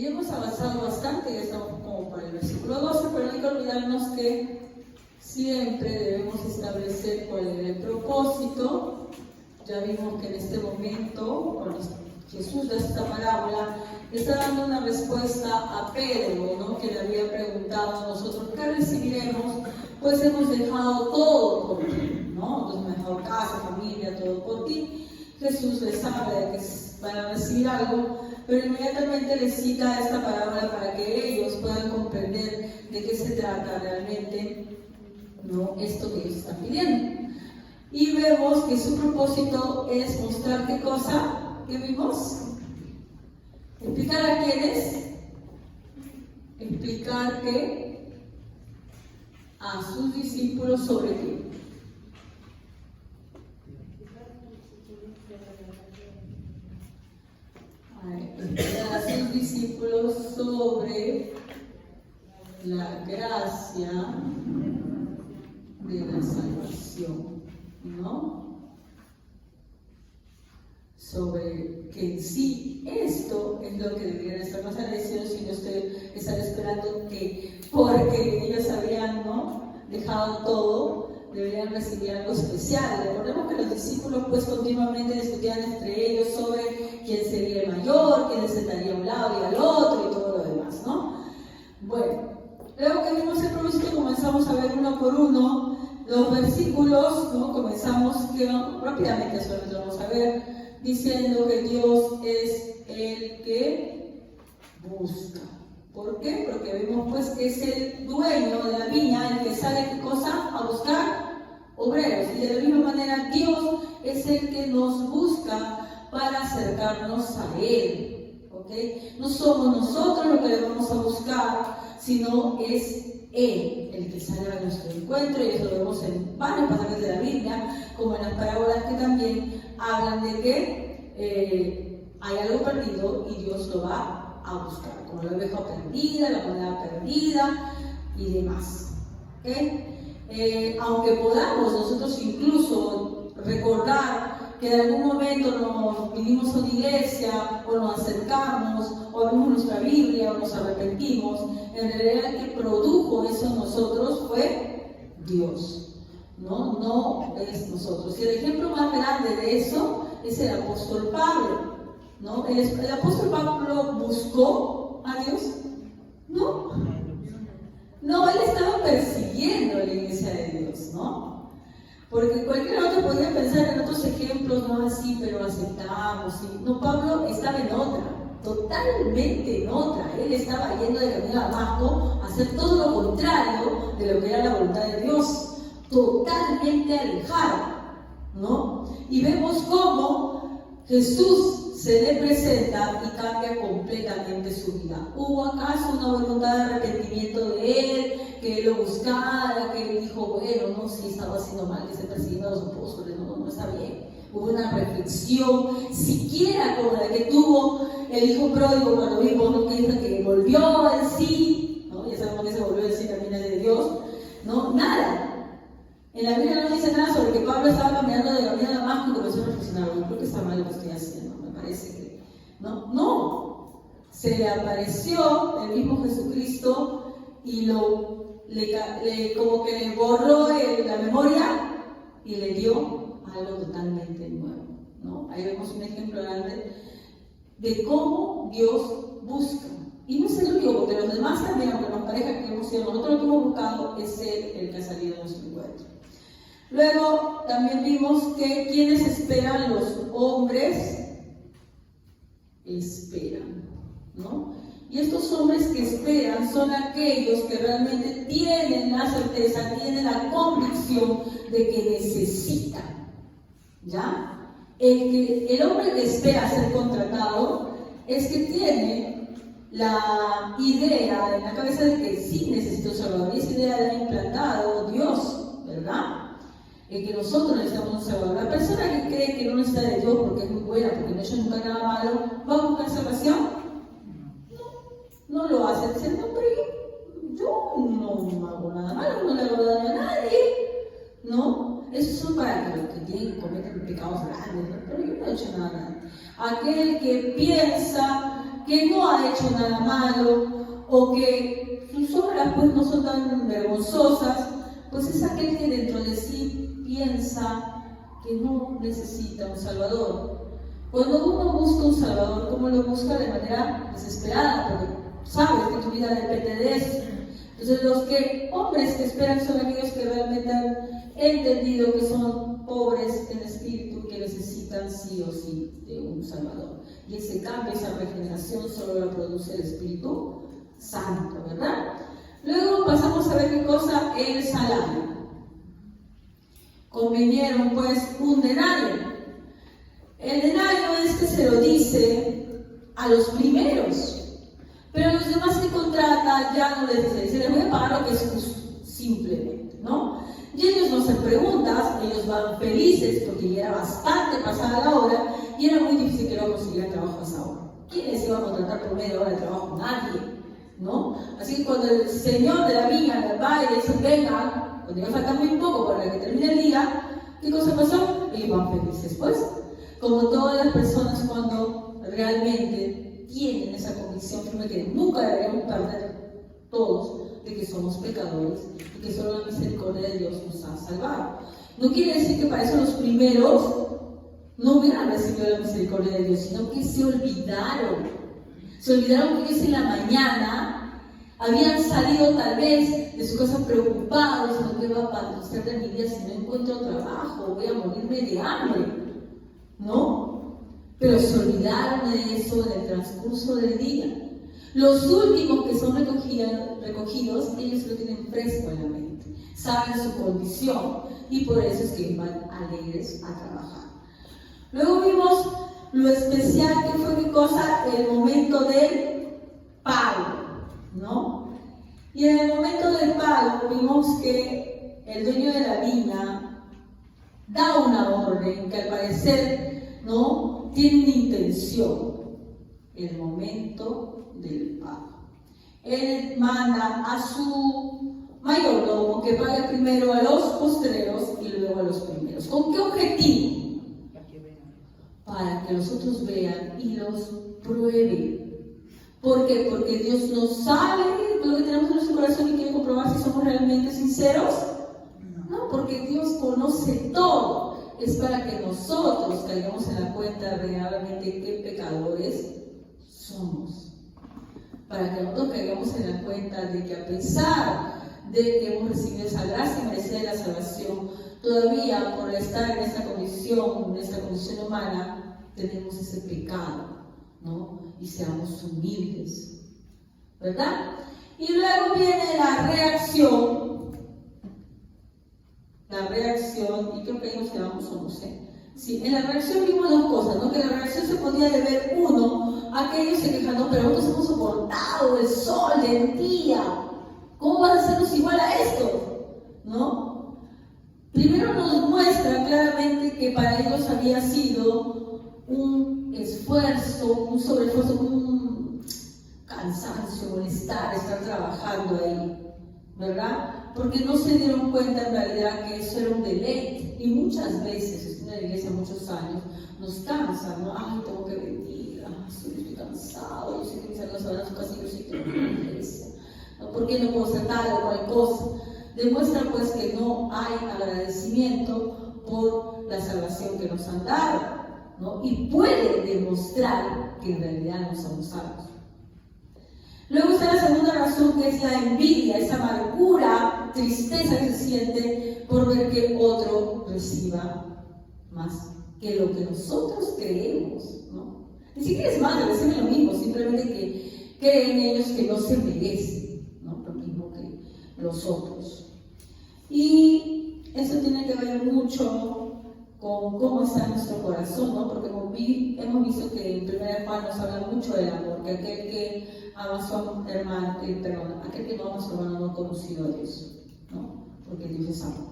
Y hemos avanzado bastante, ya estamos como para el versículo 12, pero no hay que olvidarnos que siempre debemos establecer cuál es el propósito. Ya vimos que en este momento, cuando Jesús da esta parábola, está dando una respuesta a Pedro, ¿no? Que le había preguntado a nosotros, ¿qué recibiremos? Pues hemos dejado todo por ti, ¿no? Hemos dejado casa, familia, todo por ti. Jesús les habla de que van a recibir algo, pero inmediatamente les cita esta parábola para que ellos puedan comprender de qué se trata realmente, ¿no? Esto que ellos están pidiendo. Y vemos que su propósito es mostrar qué cosa, ¿qué vimos? Explicar a quiénes, explicar que a sus discípulos sobre qué. Explicar a sus discípulos sobre la gracia de la salvación, ¿no? Sobre que en sí esto es lo que deberían estar más agradecidos y no estar esperando que porque ellos habían, ¿no?, dejado todo, deberían recibir algo especial. Recordemos que los discípulos pues continuamente discutían entre ellos sobre quién sería el mayor, quién se sentaría a un lado y al otro y todo lo demás, ¿no? Bueno, luego que vimos el propósito comenzamos a ver uno por uno los versículos, ¿no? Comenzamos que rápidamente solamente vamos a ver diciendo que Dios es el que busca. ¿Por qué? Porque vemos pues que es el dueño de la viña, el que sale ¿qué cosa? A buscar obreros. Y de la misma manera Dios es el que nos busca para acercarnos a Él. ¿Okay? No somos nosotros los que le vamos a buscar, sino es Él el que sale a nuestro encuentro, y eso lo vemos en varios pasajes de la Biblia, como en las parábolas que también hablan de que hay algo perdido y Dios lo va a buscar, como la oveja perdida, la moneda perdida y demás. ¿Okay? Aunque podamos nosotros incluso recordar que en algún momento nos vinimos a una iglesia o nos acercamos o abrimos nuestra Biblia o nos arrepentimos, en realidad el que produjo eso en nosotros fue Dios, no es nosotros. Y el ejemplo más grande de eso es el apóstol Pablo, ¿no? ¿El apóstol Pablo buscó a Dios? No, él estaba persiguiendo a la iglesia de Dios, ¿no? Porque cualquier otro podría pensar en otros ejemplos, no así, pero aceptamos. ¿Sí? No, Pablo estaba en otra, totalmente en otra. Él estaba yendo de camino a Damasco a hacer todo lo contrario de lo que era la voluntad de Dios, totalmente alejado, ¿no? Y vemos cómo Jesús se le presenta y cambia completamente su vida. ¿Hubo acaso una voluntad de arrepentimiento de él? Que él lo buscara, que él dijo, bueno, no, sí, estaba haciendo mal, que se persiguiendo a los apóstoles, no está bien. Hubo una reflexión, siquiera como la que tuvo el hijo pródigo cuando vimos, ¿no?, que dice que volvió en sí, ¿no? Ya sabemos que se volvió en sí también es de Dios, ¿no? Nada. En la Biblia no dice nada sobre que Pablo estaba caminando de camino a Damasco y comenzó a reflexionar, yo creo que está mal lo que estoy haciendo, me parece que... No, se le apareció el mismo Jesucristo y como que le borró la memoria y le dio algo totalmente nuevo, ¿no? Ahí vemos un ejemplo grande de cómo Dios busca. Y no es el único, porque los demás también, aunque nos parezca que hemos sido nosotros lo que hemos buscado, es Él el que ha salido de nuestro encuentro. Luego también vimos que quienes esperan, los hombres esperan, ¿no? Y estos hombres que esperan son aquellos que realmente tienen la certeza, tienen la convicción de que necesitan, ¿ya? El hombre que espera ser contratado es que tiene la idea en la cabeza de que sí necesito un Salvador, y esa idea la ha implantado Dios, ¿verdad? Que nosotros necesitamos un Salvador. La persona que cree que no necesita de Dios porque es muy buena, porque no ha hecho nunca nada malo, ¿va a buscar salvación? No lo hace. Dice, no, pero yo no hago nada malo, no le hago daño a nadie, ¿no? Esos son para los que cometen pecados grandes, ¿no? Pero yo no he hecho nada. Aquel que piensa que no ha hecho nada malo, o que sus obras pues no son tan vergonzosas, pues es aquel que dentro de sí piensa que no necesita un Salvador. Cuando uno busca un Salvador, ¿cómo lo busca? De manera desesperada, porque sabes que tu vida depende de eso. Entonces los hombres que esperan son aquellos que realmente han entendido que son pobres en espíritu, que necesitan sí o sí de un Salvador. Y ese cambio, esa regeneración solo lo produce el Espíritu Santo, ¿verdad? Luego pasamos a ver qué cosa es el salario. Convinieron pues un denario. El denario se lo dice a los primeros, pero a los demás que contrata ya no les dice, les voy a pagar lo que es justo, simplemente, ¿no? Y ellos no hacen preguntas, ellos van felices porque ya era bastante pasada la hora y era muy difícil que luego consiguieran trabajo a esa hora. ¿Quién les iba a contratar por media hora de trabajo? Nadie, ¿no? Así que cuando el señor de la viña va y dice, venga, cuando ya falta muy poco para que termine el día, ¿qué cosa pasó? Ellos van felices, pues. Como todas las personas cuando realmente tienen esa convicción firme que nunca deberíamos perder todos de que somos pecadores y que solo la misericordia de Dios nos ha salvado. No quiere decir que para eso los primeros no hubieran recibido la misericordia de Dios, sino que se olvidaron. Se olvidaron que ellos en la mañana habían salido tal vez de su casa preocupados, no qué va a pasar de mi vida si no encuentro trabajo, voy a morirme de hambre, ¿no? Pero se olvidaron de eso en el transcurso del día. Los últimos que son recogidos, ellos lo tienen fresco en la mente, saben su condición y por eso es que van alegres a trabajar. Luego vimos lo especial que fue qué cosa, el momento del pago, ¿no? Y en el momento del pago vimos que el dueño de la viña da una orden que al parecer, ¿no?, tiene una intención, el momento del pago. Él manda a su mayordomo que pague primero a los postreros y luego a los primeros. ¿Con qué objetivo? Para que los otros vean y los prueben. ¿Por qué? Porque Dios nos sabe lo que tenemos en nuestro corazón y quiere comprobar si somos realmente sinceros. No, porque Dios conoce todo. Es para que nosotros caigamos en la cuenta realmente qué pecadores somos. Para que nosotros caigamos en la cuenta de que a pesar de que hemos recibido esa gracia merecida de la salvación, todavía por estar en esta condición humana, tenemos ese pecado, ¿no? Y seamos humildes, ¿verdad? Y luego viene la reacción, y creo que ahí nos quedamos solos, ¿eh? Sí, en la reacción vimos dos cosas, ¿no? Que la reacción se podía deber, uno, a que ellos se quejan, no, pero nosotros hemos soportado el sol del día, ¿cómo van a hacernos igual a esto? ¿No? Primero nos muestra claramente que para ellos había sido un esfuerzo, un sobreesfuerzo, un cansancio, estar trabajando ahí, ¿verdad? Porque no se dieron cuenta en realidad que eso era un deleite. Y muchas veces, estoy en la iglesia muchos años, nos cansa, ¿no? Ay, tengo que venir, ay, estoy cansado, yo sé que mis hermanos van a su casa y yo sí tengo que ir a la iglesia, ¿no? ¿Por qué no puedo hacer tal o cual cosa? Demuestra pues que no hay agradecimiento por la salvación que nos han dado, ¿no? Y puede demostrar que en realidad no somos salvos. Luego está la segunda razón, que es la envidia, esa amargura, tristeza que se siente por ver que otro reciba más que lo que nosotros creemos, ¿no? Ni siquiera es malo, decirme lo mismo, simplemente que creen ellos que no se merecen, ¿no? Lo mismo que los otros. Y eso tiene que ver mucho con cómo está nuestro corazón, ¿no? Porque hemos visto que en 1 Juan nos habla mucho del amor, que aquel que ama a su hermano, aquel que no ama a su hermano no ha conocido a Dios, ¿no? Porque Dios es amor.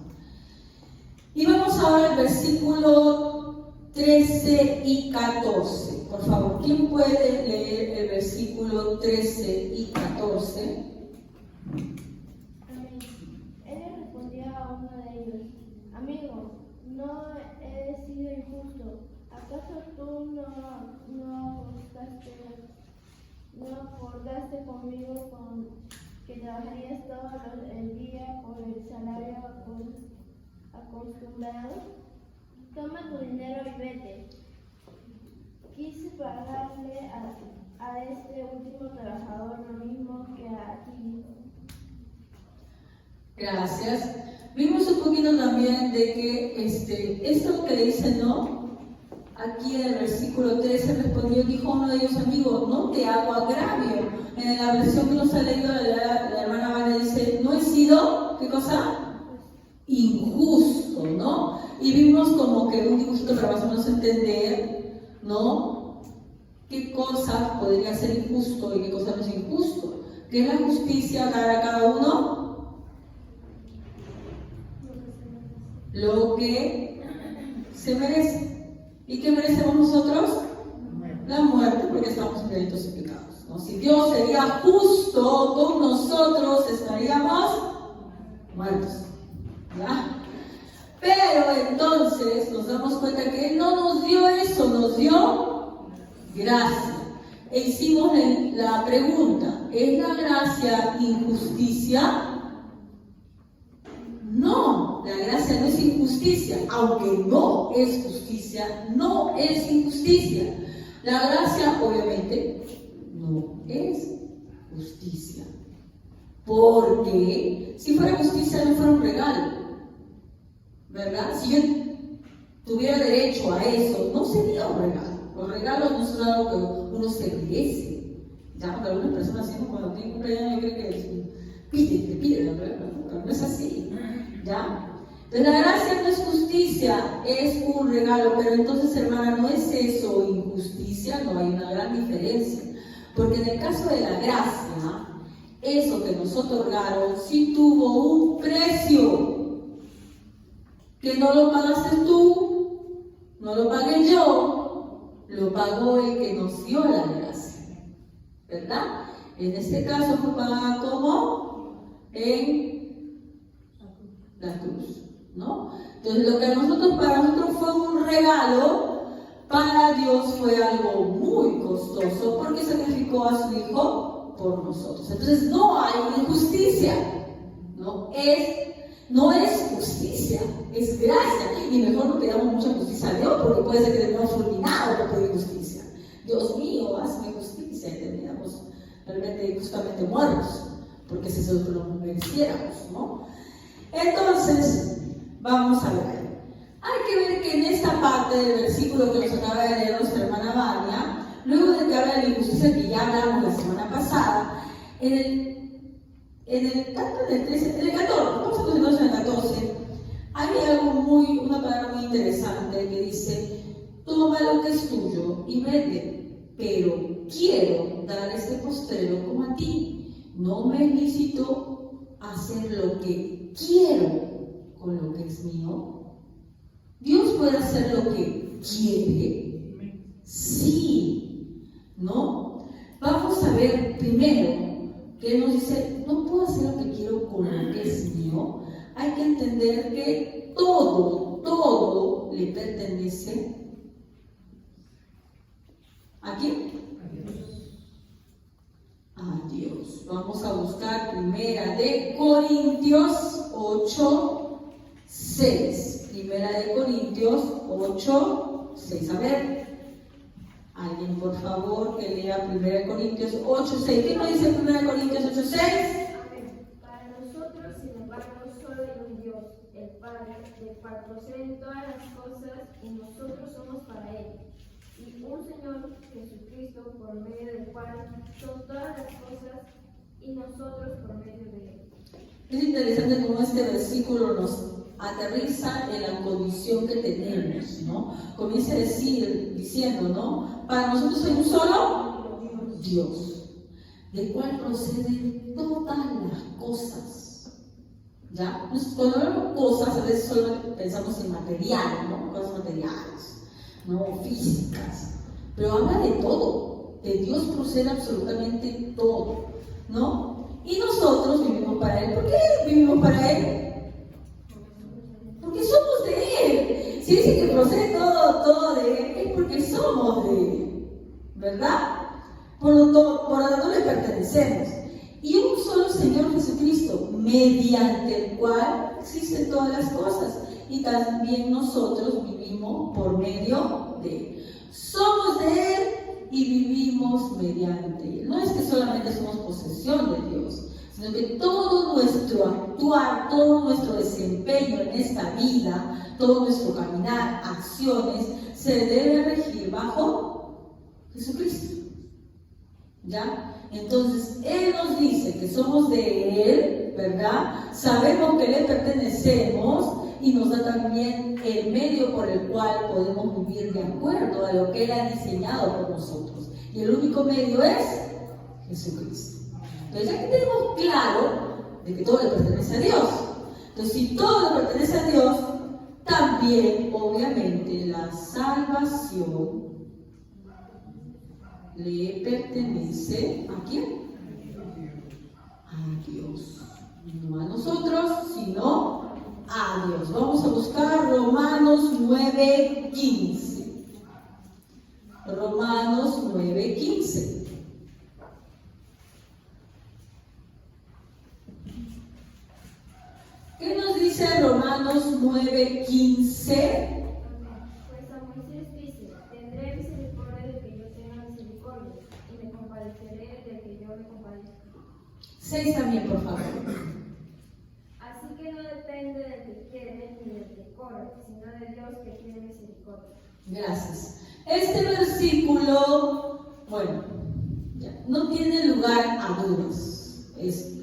Y vamos ahora al versículo 13 y 14. Por favor, ¿quién puede leer el versículo 13 y 14? Él le respondió a uno de ellos: Amigo, no he sido injusto. ¿Acaso tú no buscaste no acordaste conmigo que trabajarías todo el día por el salario acostumbrado. Toma tu dinero y vete. Quise pagarle a este último trabajador lo mismo que a ti. Gracias. Vimos un poquito también de que esto que le dice, ¿no? Aquí en el versículo 13 respondió, dijo uno de ellos, amigo, no te hago agravio. En la versión que nos ha leído la hermana Vania dice, no he sido, ¿qué cosa? Injusto, ¿no? Y vimos como que un dibujito para más o menos entender, ¿no? ¿Qué cosa podría ser injusto y qué cosa no es injusto? ¿Qué es la justicia dar a cada uno? Lo que se merece. ¿Y qué merecemos nosotros? La muerte, porque estamos en delitos y pecados, ¿no? Si Dios sería justo con nosotros, estaríamos muertos, ¿ya? Pero entonces nos damos cuenta que Él no nos dio eso, nos dio gracia. E hicimos la pregunta, ¿es la gracia injusticia? No, la gracia no es injusticia, aunque no es justicia, no es injusticia. La gracia, obviamente, no es justicia. Porque si fuera justicia no fuera un regalo, ¿verdad? Si yo tuviera derecho a eso, no sería un regalo. Los regalos no son algo que uno se merece. Ya, porque algunas personas así, cuando tienen un cumpleaños, yo creo que te piden, pero no es así. ¿Ya? Entonces la gracia no es justicia, es un regalo, pero entonces, hermana, no es eso injusticia, no hay una gran diferencia. Porque en el caso de la gracia, eso que nos otorgaron sí tuvo un precio, que no lo pagaste tú, no lo pagué yo, lo pagó el que nos dio la gracia, ¿verdad? En este caso fue pagada como en la cruz, ¿no? Entonces lo que para nosotros fue un regalo, para Dios fue algo muy costoso porque sacrificó a su Hijo por nosotros. Entonces no hay injusticia, no es justicia, es gracia. Y mejor no pidamos mucha justicia a Dios porque puede ser que terminemos fulminados por pedir justicia. Dios mío, hazme justicia, y terminamos realmente justamente muertos porque si eso lo mereciéramos, ¿no? Entonces, vamos a ver. Hay que ver que en esta parte del versículo que nos acaba de leer nuestra hermana Vania, luego de que habla de la injusticia que ya hablamos la semana pasada, en el 13, en el 14, vamos a concentrarnos en el 14, hay una palabra muy interesante que dice, toma lo que es tuyo y vete, pero quiero dar este postrero como a ti, no me es lícito hacer lo que quiero con lo que es mío. Dios puede hacer lo que quiere, sí, ¿no? Vamos a ver primero que Él nos dice, no puedo hacer lo que quiero con lo que es mío. Hay que entender que todo le pertenece ¿a quién? A Dios. Vamos a buscar Primera de Corintios 8:6. Primera de Corintios 8:6. A ver, alguien por favor que lea Primera de Corintios 8:6. ¿Qué nos dice Primera de Corintios 8:6? Para nosotros, sin embargo, solo hay un Dios, el Padre, del cual proceden todas las cosas y nosotros somos para Él. Y un Señor Jesucristo, por medio del cual son todas las cosas y nosotros por medio de Él. Es interesante cómo este versículo nos aterriza en la condición que tenemos, ¿no? Comienza diciendo, ¿no? Para nosotros hay un solo Dios, del cual proceden todas las cosas. ¿Ya? Entonces, cuando hablamos cosas, a veces solo pensamos en material, ¿no? Cosas materiales, ¿no? Físicas. Pero habla de todo. De Dios procede absolutamente todo, ¿no? Y nosotros vivimos para Él. ¿Por qué vivimos para Él? Porque somos de Él. Si dice que procede todo de Él, es porque somos de Él, ¿verdad? por donde no le pertenecemos, y un solo Señor Jesucristo, mediante el cual existen todas las cosas, y también nosotros vivimos por medio de Él. Somos de Él y vivimos mediante Él. No es que solamente somos posesión de Dios, sino que todo nuestro actuar, todo nuestro desempeño en esta vida, todo nuestro caminar, acciones, se debe regir bajo Jesucristo. ¿Ya? Entonces, Él nos dice que somos de Él, ¿verdad? Sabemos que le pertenecemos y nos da también el medio por el cual podemos vivir de acuerdo a lo que Él ha diseñado por nosotros. Y el único medio es Jesucristo. Entonces, ya que tenemos claro de que todo le pertenece a Dios, entonces si todo le pertenece a Dios, también, obviamente, la salvación le pertenece ¿a quién? A Dios. No a nosotros, sino a Dios. Vamos a buscar Romanos 9:15. Romanos 9:15. ¿Qué nos dice Romanos 9:15? Pues a Moisés dice: tendré misericordia del que yo tenga misericordia, y me compadeceré del que yo me compadezca. 6 también, por favor. Así que no depende del que quiere ni del que corre, sino de Dios que tiene misericordia. Gracias. Este versículo, bueno, ya, no tiene lugar a dudas. Es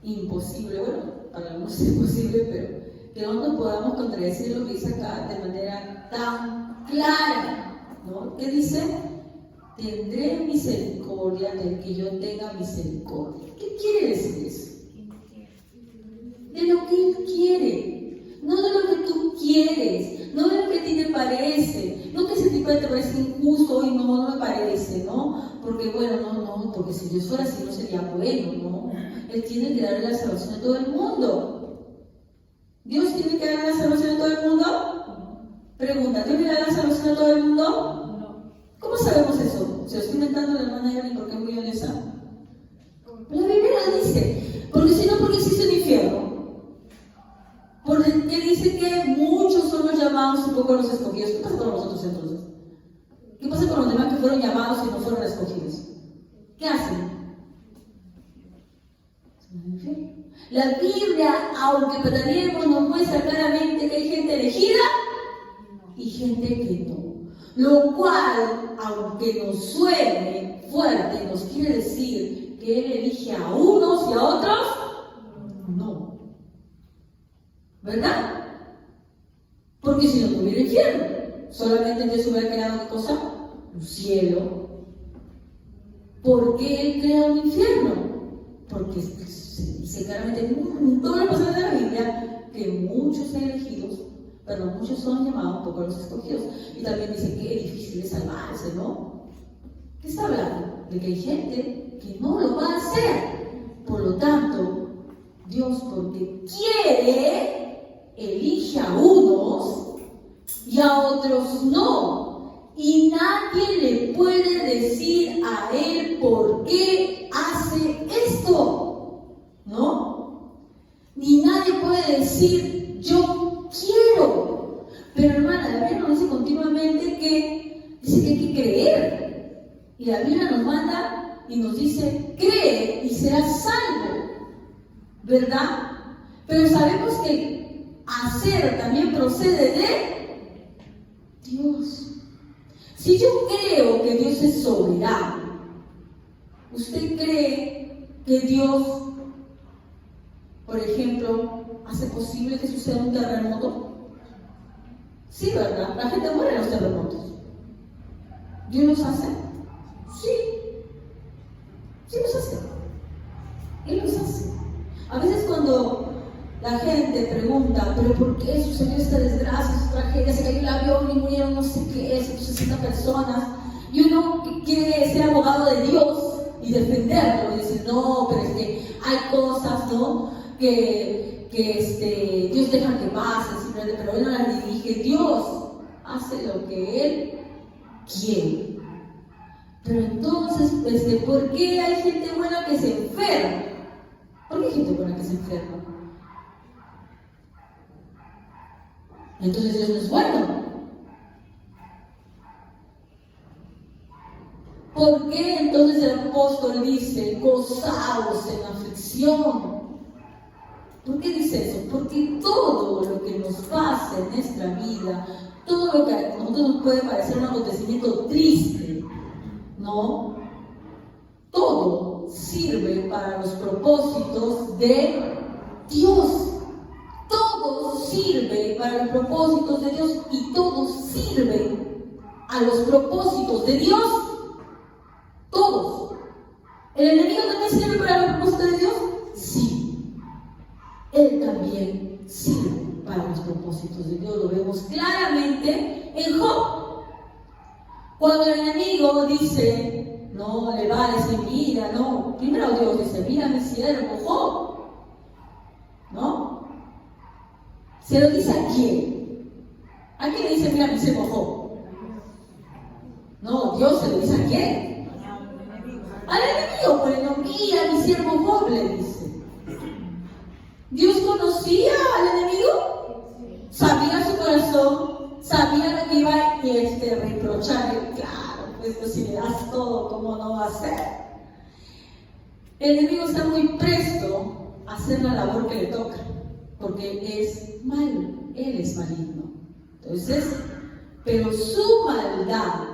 imposible, bueno, para algunos es imposible, pero que no nos podamos contradecir lo que dice acá de manera tan clara, ¿no? ¿Qué dice? Tendré misericordia del que yo tenga misericordia. ¿Qué quiere decir eso? De lo que Él quiere, no de lo que tú quieres, no de lo que a ti te parece, no que ese tipo te parece injusto y no me parece, ¿no? Porque bueno, no, porque si Dios fuera así no sería bueno, ¿no? Él tiene que darle la salvación a todo el mundo. ¿Dios tiene que darle la salvación a todo el mundo? Pregunta, ¿Dios le da la salvación a todo el mundo? No. ¿Cómo sabemos eso? ¿Se lo estoy inventando la hermana Evelyn porque es muy honesta? La Biblia lo dice, porque si no, ¿por qué existe un infierno? Porque Él dice que muchos son los llamados y pocos los escogidos. ¿Qué pasa con nosotros entonces? ¿Qué pasa con los demás que fueron llamados y no fueron escogidos? ¿Qué hacen? La Biblia, aunque pretendemos, nos muestra claramente que hay gente elegida y gente que no. Lo cual, aunque nos suene fuerte, nos quiere decir que Él elige a unos y a otros no. ¿Verdad? Porque si no tuviera infierno, solamente Dios hubiera creado ¿qué cosa? Un cielo. ¿Por qué Él crea un infierno? Porque se dice claramente en todas las pasajes de la Biblia que muchos son elegidos, pero muchos son llamados, pocos los escogidos. Y también dice que es difícil de salvarse, ¿no? ¿Qué está hablando? De que hay gente que no lo va a hacer. Por lo tanto, Dios, porque quiere, elige a unos y a otros no. Y nadie le puede decir a Él por qué hace esto, ¿no? Ni nadie puede decir, yo quiero. Pero hermana, la Biblia nos dice continuamente que dice que hay que creer. Y la Biblia nos manda y nos dice, cree y serás salvo, ¿verdad? Pero sabemos que hacer también procede de Dios. Si yo creo que Dios es soberano, ¿usted cree que Dios, por ejemplo, hace posible que suceda un terremoto? Sí, ¿verdad? La gente muere en los terremotos. ¿Dios los hace? Sí. Sí los hace. Él los hace. A veces cuando la gente pregunta, ¿pero por qué sucedió esta desgracia, esta tragedia? Se cayó el avión y murieron no sé qué, 60 personas. Y uno quiere ser abogado de Dios y defenderlo y decir, no, pero es que hay cosas, ¿no? Que Dios deja que pasen, simplemente, pero Él no las dirige. Dios hace lo que Él quiere. Pero entonces, ¿por qué hay gente buena que se enferma? ¿Por qué hay gente buena que se enferma? Entonces Dios no es bueno. ¿Por qué entonces el apóstol dice, gozaos en aflicción? ¿Por qué dice eso? Porque todo lo que nos pasa en nuestra vida, todo lo que a nosotros nos puede parecer un acontecimiento triste, ¿no? Todo sirve para los propósitos de Dios. Todo sirve para los propósitos de Dios y todo sirve a los propósitos de Dios. Todos. ¿El enemigo también sirve para los propósitos de Dios? Sí. Él también sirve para los propósitos de Dios. Lo vemos claramente en Job. Cuando el enemigo dice, no, le va a decir, mira, no. Primero Dios dice, mira mi siervo Job. ¿No? ¿Se lo dice a quién? ¿A quién le dice, mira mi siervo Job? No, Dios se lo dice a quién. Al enemigo, pero mira mi siervo Job, le dice. ¿Dios conocía al enemigo? Sabía su corazón, sabía lo que iba a reprocharle. Claro, pues si le das todo, ¿cómo no va a ser? El enemigo está muy presto a hacer la labor que le toca, porque es malo, él es maligno. Entonces, pero su maldad,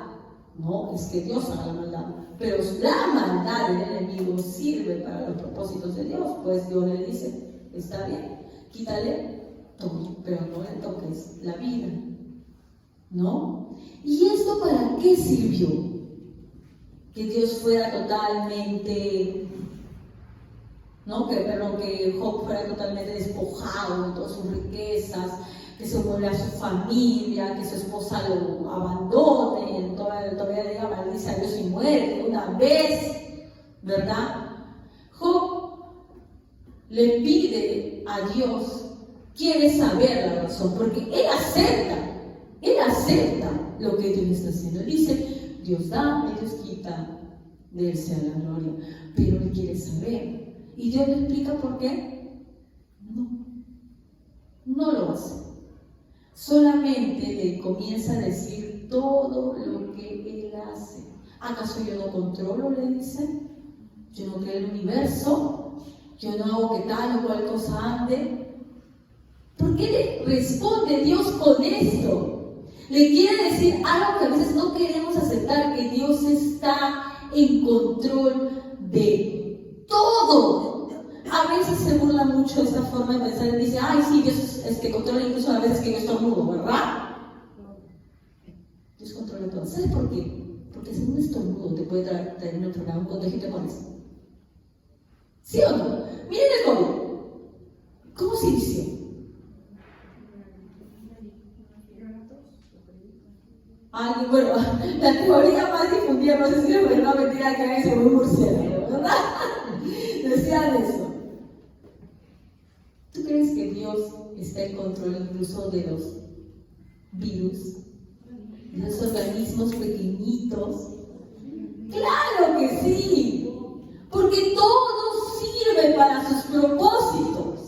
no es que Dios haga la maldad, pero la maldad del enemigo sirve para los propósitos de Dios. Pues Dios le dice, está bien, quítale todo, pero no le toques la vida, ¿no? ¿Y esto para qué sirvió? Que Dios fuera totalmente, ¿no? Que Job fuera totalmente despojado de todas sus riquezas, que se muera a su familia, que su esposa lo abandone, todavía diga maldice a Dios y muere una vez, ¿verdad? Job le pide a Dios, quiere saber la razón, porque él acepta lo que Dios está haciendo. Él dice, Dios da y Dios quita, de él sea la gloria, pero él quiere saber. ¿Y Dios le explica por qué? No lo hace. Solamente le comienza a decir todo lo que él hace. ¿Acaso yo no controlo? Le dice. Yo no creo el universo. Yo no hago que tal o cual cosa ande. ¿Por qué le responde Dios con esto? Le quiere decir algo que a veces no queremos aceptar, que Dios está en control de todo. A veces se burla mucho de esta forma de pensar y dice, ay, sí, Dios controla incluso a veces que yo estornudo, ¿verdad? Dios controla todo. ¿Sabes por qué? Porque si un estornudo te puede traer una enfermedad, un contagio y te mueres. ¿Sí o no? Miren el COVID. ¿Cómo se inició? Bueno, la teoría más difundida, no sé si es verdad o mentira, que alguien se fue un murciélago, ¿verdad? Decían eso. ¿Tú crees que Dios está en control incluso de los virus, de los organismos pequeñitos? ¡Claro que sí! Porque todo sirve para sus propósitos.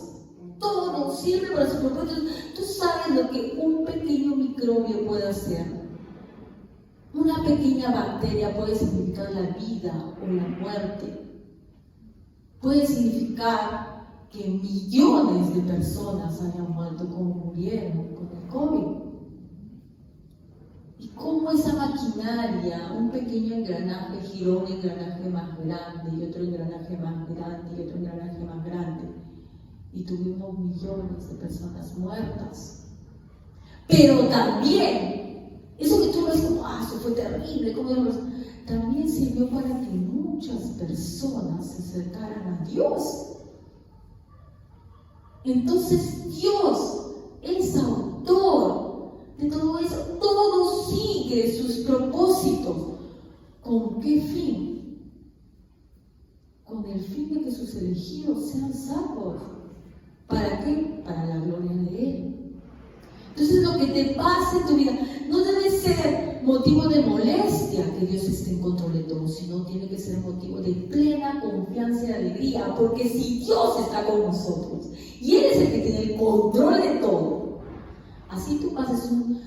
Todo sirve para sus propósitos. Tú sabes lo que un pequeño microbio puede hacer. Una pequeña bacteria puede significar la vida o la muerte. Puede significar que millones de personas hayan muerto como murieron con el COVID. Y cómo esa maquinaria, un pequeño engranaje giró un engranaje más grande y otro engranaje más grande y otro engranaje más grande. Y tuvimos millones de personas muertas. Pero también, eso que tú ves como, eso fue terrible, también sirvió para que muchas personas se acercaran a Dios. Entonces Dios es autor de todo eso, todo sigue sus propósitos. ¿Con qué fin? Con el fin de que sus elegidos sean salvos. ¿Para qué? Para la gloria de Él. Entonces lo que te pase en tu vida no debe ser motivo de molestia que Dios esté en control de todo, sino tiene que ser motivo de plena confianza y alegría, porque si Dios está con nosotros y Él es el que tiene el control de todo, así tú pases un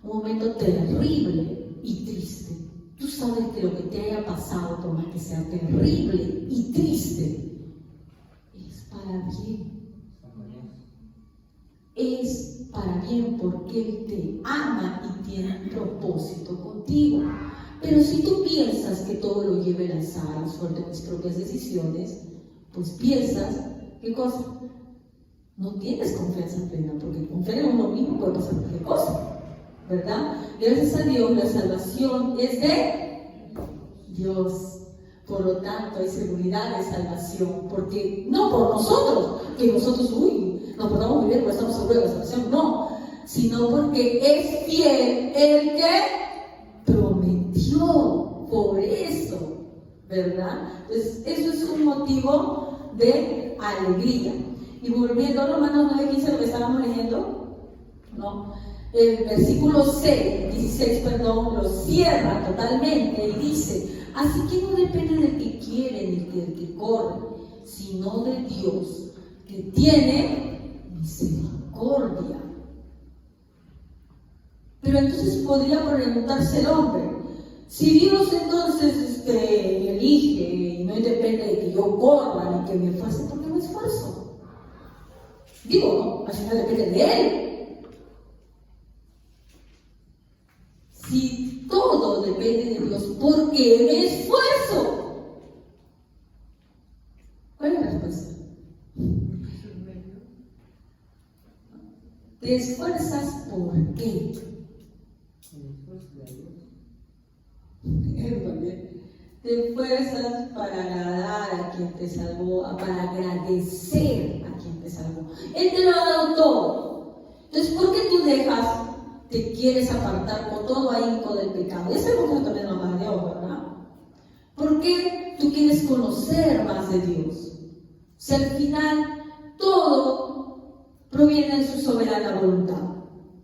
momento terrible y triste, tú sabes que lo que te haya pasado, por más que sea terrible y triste, es para bien. Es para bien porque Él te ama y tiene un propósito contigo. Pero si tú piensas que todo lo lleva el azar, suerte tus propias decisiones, pues piensas, ¿qué cosa? No tienes confianza plena, porque confiar en uno mismo puede pasar cualquier cosa, ¿verdad? Gracias a Dios, la salvación es de Dios. Por lo tanto, hay seguridad de salvación, porque no por nosotros, que nosotros, nos podamos muy bien, porque estamos seguros de la salvación, no, sino porque es fiel el que prometió, por eso, ¿verdad? Entonces, eso es un motivo de alegría. Y volviendo a Romanos 9:15, lo que estábamos leyendo, ¿no? El versículo 16, lo cierra totalmente y dice: así que no depende del que quiere ni del que corre, sino de Dios, que tiene misericordia. Pero entonces podría preguntarse el hombre: si Dios entonces elige y no depende de que yo corra ni que me esfuerce, ¿por qué me esfuerzo? Digo, no, al final depende de Él. Si todo depende de Dios, ¿por qué me esfuerzo? ¿Cuál es la respuesta? ¿Te esfuerzas por qué? Te esfuerzas para agradar a quien te salvó, para agradecer a quien te salvó. Él te lo ha dado todo. Entonces, ¿por qué tú te quieres apartar con todo ahínco del pecado? Ese es el punto también más de Dios, ¿verdad? ¿Por qué tú quieres conocer más de Dios? Si al final todo proviene de su soberana voluntad.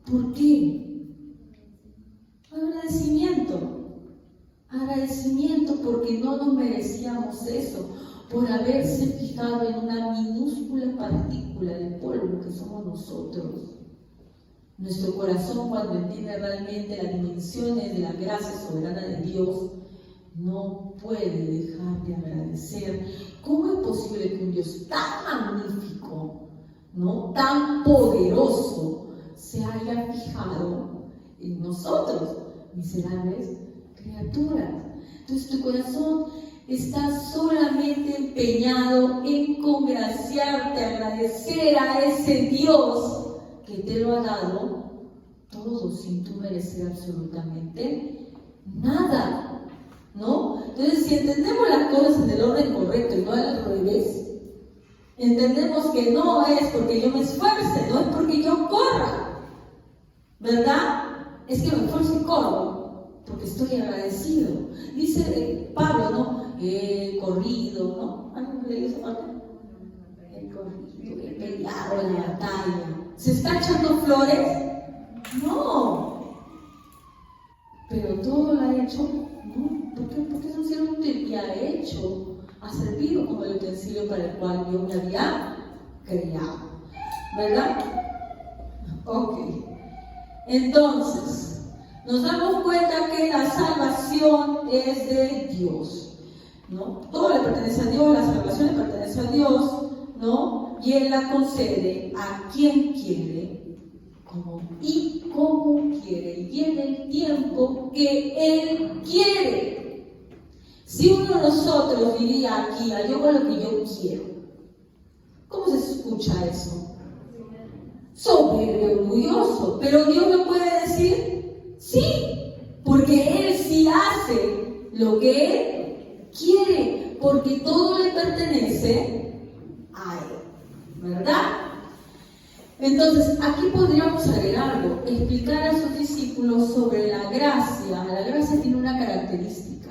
¿Por qué? Agradecimiento. Agradecimiento porque no nos merecíamos eso, por haberse fijado en una minúscula partícula de polvo que somos nosotros. Nuestro corazón, cuando entiende realmente las dimensiones de la gracia soberana de Dios, no puede dejar de agradecer. ¿Cómo es posible que un Dios tan magnífico, ¿no?, tan poderoso, se haya fijado en nosotros, miserables criaturas? Entonces tu corazón está solamente empeñado en congraciarte, agradecer a ese Dios que te lo ha dado todo sin tú merecer absolutamente nada, ¿no? Entonces, si entendemos las cosas en el orden correcto y no al revés, entendemos que no es porque yo me esfuerce, no es porque yo corra, ¿verdad? Es que me esfuerzo y corro porque estoy agradecido. Dice Pablo, ¿no? He corrido, ¿no? ¿Han leído esa parte? He corrido, he peleado en la batalla. ¿Se está echando flores? No. Pero todo lo ha hecho, ¿no? Porque es un ser útil y ha hecho, ha servido como el utensilio para el cual Dios me había creado. ¿Verdad? Ok. Entonces, nos damos cuenta que la salvación es de Dios, ¿no? Todo le pertenece a Dios, la salvación le pertenece a Dios, ¿no? Y Él la concede a quien quiere, como quiere, y en el tiempo que Él quiere. Si uno de nosotros diría aquí: yo hago lo que yo quiero, ¿cómo se escucha eso? Soberbio, orgulloso. Pero Dios me puede decir: sí, porque Él sí hace lo que Él quiere, porque todo le pertenece a Él, ¿verdad? Entonces, aquí podríamos agregar algo, explicar a sus discípulos sobre la gracia. La gracia tiene una característica: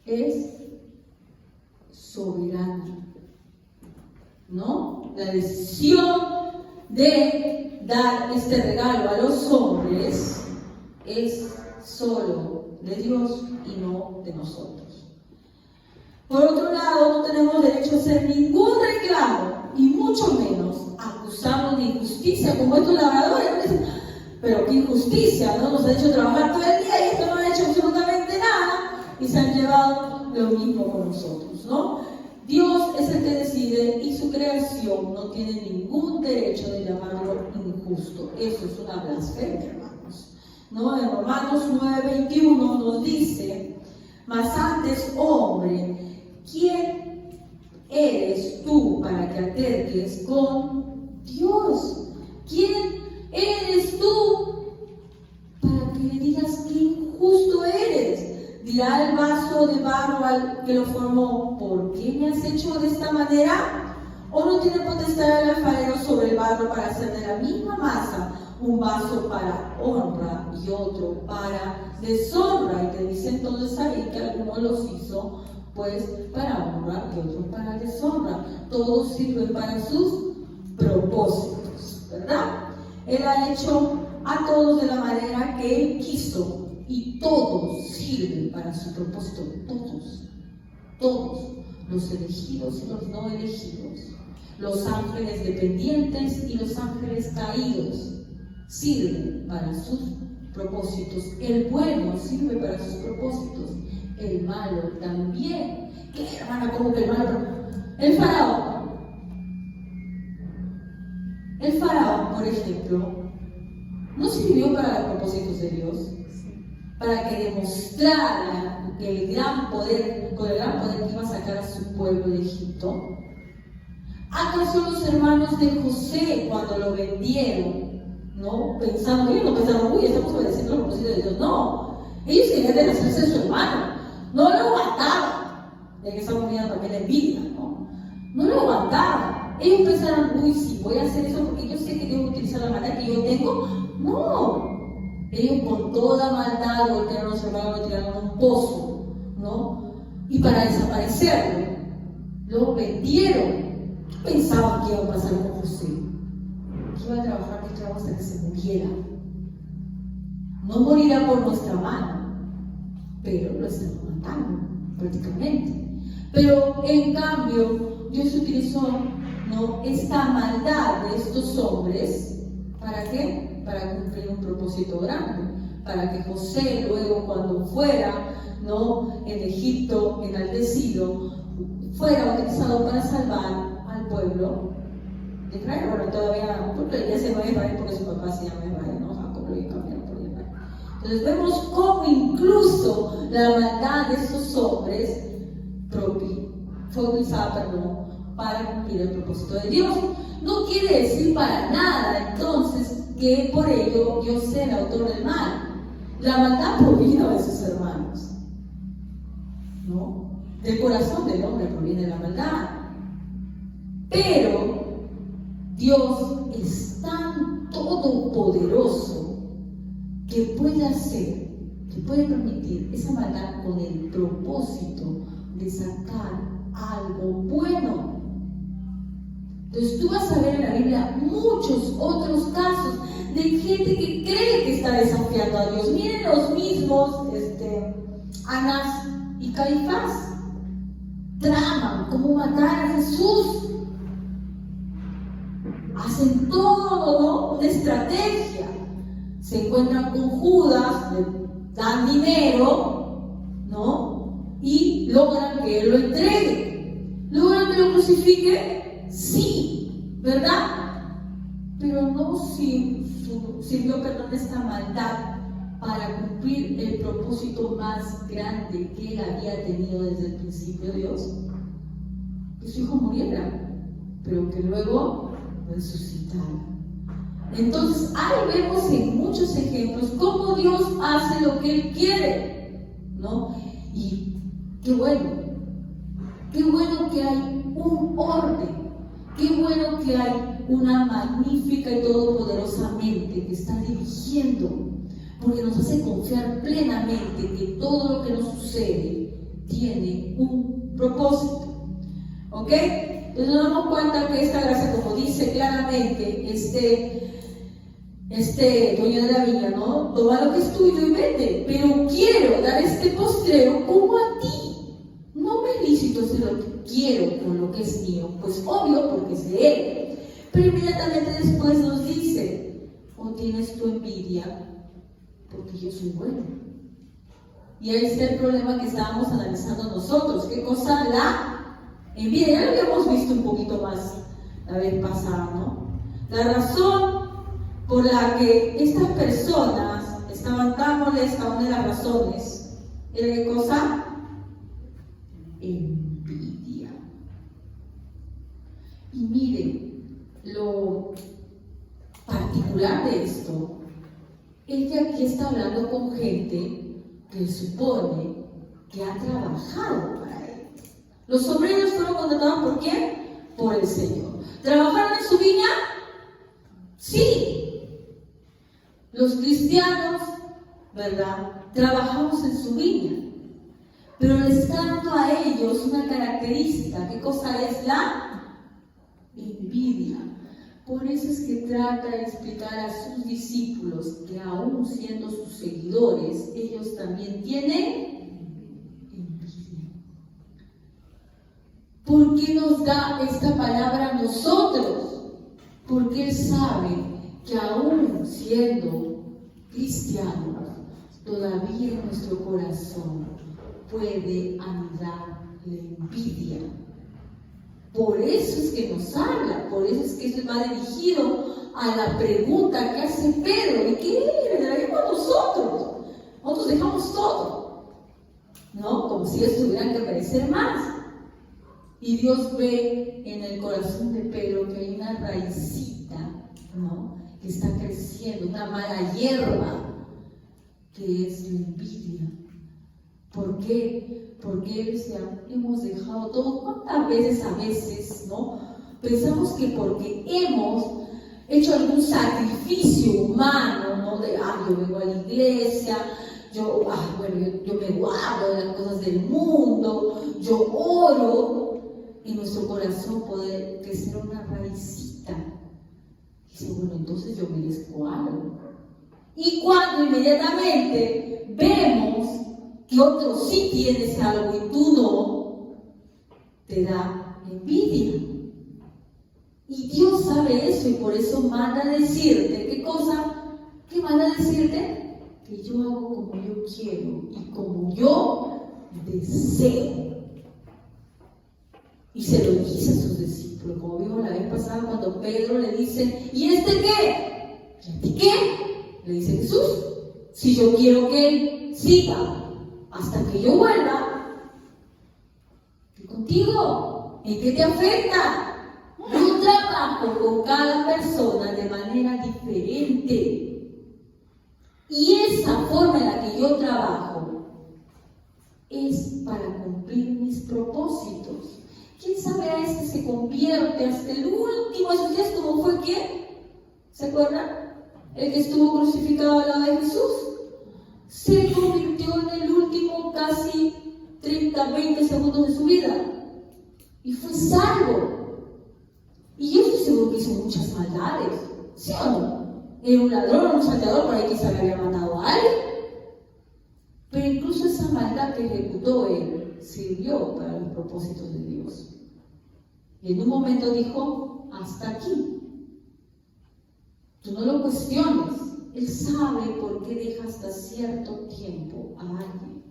es soberana, ¿no? La decisión de dar este regalo a los hombres es solo de Dios y no de nosotros. Por otro lado, no tenemos derecho a hacer ningún reclamo y mucho menos acusarnos de injusticia como estos labradores. Pero qué injusticia, ¿no? Nos ha hecho trabajar todo el día y esto no ha hecho absolutamente nada y se han llevado lo mismo con nosotros, ¿no? Dios es el que decide y su creación no tiene ningún derecho de llamarlo injusto. Eso es una blasfemia, hermanos, ¿no? En Romanos 9:21 nos dice: mas antes, hombre, ¿quién eres tú para que alterques con Dios? ¿Quién eres tú para que le digas que injusto eres? Dirá el vaso de barro al que lo formó: ¿por qué me has hecho de esta manera? ¿O no tiene potestad el alfarero sobre el barro para hacer de la misma masa un vaso para honra y otro para deshonra? Y te dice entonces ahí que algunos los hizo pues para honra y otros para deshonra. Todos sirven para sus propósitos, ¿verdad? Él ha hecho a todos de la manera que Él quiso y todos sirven para su propósito. Todos, los elegidos y los no elegidos, los ángeles dependientes y los ángeles caídos sirven para sus propósitos. El bueno sirve para sus propósitos, el malo también. ¿Qué, hermana? ¿Cómo que el malo? El faraón, por ejemplo, no sirvió para los propósitos de Dios, para que demostrara que con el gran poder que iba a sacar a su pueblo de Egipto. ¿Acaso los hermanos de José, cuando lo vendieron, no pensaron, uy, estamos obedeciendo los propósitos de Dios? No, ellos querían hacerse de su hermano, no lo aguantaban, ya que estamos viendo también la envidia, no lo aguantaban. Ellos pensaron, uy, sí, voy a hacer eso porque yo sé que Dios utiliza la maldad que yo tengo. No, ellos con toda maldad voltearon a los hermanos, lo tiraron a un pozo, ¿no? Y para desaparecerlo, lo vendieron. ¿Qué pensaban que iba a pasar con José? Que iba a trabajar de esclavo hasta que se muriera. No morirá por nuestra mano, pero lo estamos matando prácticamente. Pero en cambio, Dios utilizó, ¿no?, esta maldad de estos hombres. ¿Para qué? Para cumplir un propósito grande, para que José luego, cuando fuera, ¿no?, en Egipto enaltecido, fuera utilizado para salvar al pueblo de Israel. Bueno, todavía, porque ya se va a Israel porque su papá se llama Israel, ¿no? Jacob lo cambiaron por Israel. Entonces vemos cómo incluso la maldad de estos hombres fue utilizada, para cumplir el propósito de Dios. No quiere decir para nada entonces que por ello Dios sea el autor del mal. La maldad provino de sus hermanos, ¿no? Del corazón del hombre proviene la maldad. Pero Dios es tan todopoderoso que puede hacer, que puede permitir esa maldad con el propósito de sacar algo bueno. Entonces tú vas a ver en la Biblia muchos otros casos de gente que cree que está desafiando a Dios. Miren los mismos Anás y Caifás. Traman cómo matar a Jesús. Hacen todo, ¿no?, una estrategia. Se encuentran con Judas, le dan dinero, ¿no?, y logran que él lo entregue. ¿Logran que lo crucifique? Sí, ¿verdad? Pero no sirvió, esta maldad para cumplir el propósito más grande que él había tenido desde el principio Dios. Que su hijo muriera, pero que luego resucitara. Entonces, ahí vemos en muchos ejemplos cómo Dios hace lo que Él quiere, ¿no? Y qué bueno que hay un orden, qué bueno que hay una magnífica y todopoderosa mente que está dirigiendo, porque nos hace confiar plenamente que todo lo que nos sucede tiene un propósito, ¿ok? Entonces nos damos cuenta que esta gracia, como dice claramente este dueño de la viña, ¿no? Toma lo que es tuyo y vete, pero quiero dar este postrero como a ti. No me es lícito hacer lo que quiero con lo que es mío, pues obvio porque es de él. Pero inmediatamente después nos dice, o tienes tu envidia porque yo soy bueno. Y ahí está el problema que estábamos analizando nosotros. ¿Qué cosa? La envidia. Ya lo habíamos visto un poquito más la vez pasada, ¿no? La razón por la que estas personas estaban tan molestas, una de las razones, ¿era qué cosa? Envidia. Y miren, lo particular de esto es que aquí está hablando con gente que supone que ha trabajado para él. Los obreros fueron contratados ¿por quién? Por el Señor. ¿Trabajaron en su viña? Sí. Los cristianos, ¿verdad? Trabajamos en su viña. Pero le está dando a ellos una característica. ¿Qué cosa es la envidia? Por eso es que trata de explicar a sus discípulos que aún siendo sus seguidores, ellos también tienen envidia. ¿Por qué nos da esta palabra a nosotros? Porque Él sabe que aún siendo cristianos, todavía en nuestro corazón puede anidar la envidia. Por eso es que nos habla, por eso es que esto va dirigido a la pregunta que hace Pedro. ¿Y qué le daremos a nosotros? Nosotros dejamos todo, ¿no? Como si ellos tuvieran que merecer más. Y Dios ve en el corazón de Pedro que hay una raicita, ¿no? Que está creciendo, una mala hierba, que es la envidia. ¿Por qué? Porque Él decía, hemos dejado todo. ¿Cuántas veces a veces, no? Pensamos que porque hemos hecho algún sacrificio humano, ¿no? De, yo vengo a la iglesia, yo me guardo de las cosas del mundo, yo oro, en nuestro corazón puede crecer una raicita. Y dice, bueno, entonces yo merezco algo. Y cuando inmediatamente vemos que otro sí tienes algo y tú no, te da envidia. Y Dios sabe eso y por eso manda a decirte, ¿qué cosa? ¿Qué manda a decirte? Que yo hago como yo quiero y como yo deseo. Y se lo dice a sus discípulos, como vimos la vez pasada cuando Pedro le dice, ¿y este qué? ¿Y a ti qué? Le dice Jesús, si yo quiero que Él siga hasta que yo vuelva, ¿qué contigo? ¿En qué te afecta? Yo trabajo con cada persona de manera diferente. Y esa forma en la que yo trabajo es para cumplir mis propósitos. ¿Quién sabe a ese se convierte hasta el último de sus días como fue quién? ¿Se acuerdan? El que estuvo crucificado al lado de Jesús. Se convirtió en el último casi 30, 20 segundos de su vida. Y fue salvo. Y yo estoy seguro que hizo muchas maldades. ¿Sí o no? Era un ladrón, un salteador, por ahí quizá le había matado a alguien. Pero incluso esa maldad que ejecutó él sirvió para los propósitos de Dios. Y en un momento dijo, hasta aquí. Tú no lo cuestiones. Él sabe por qué deja hasta cierto tiempo a alguien.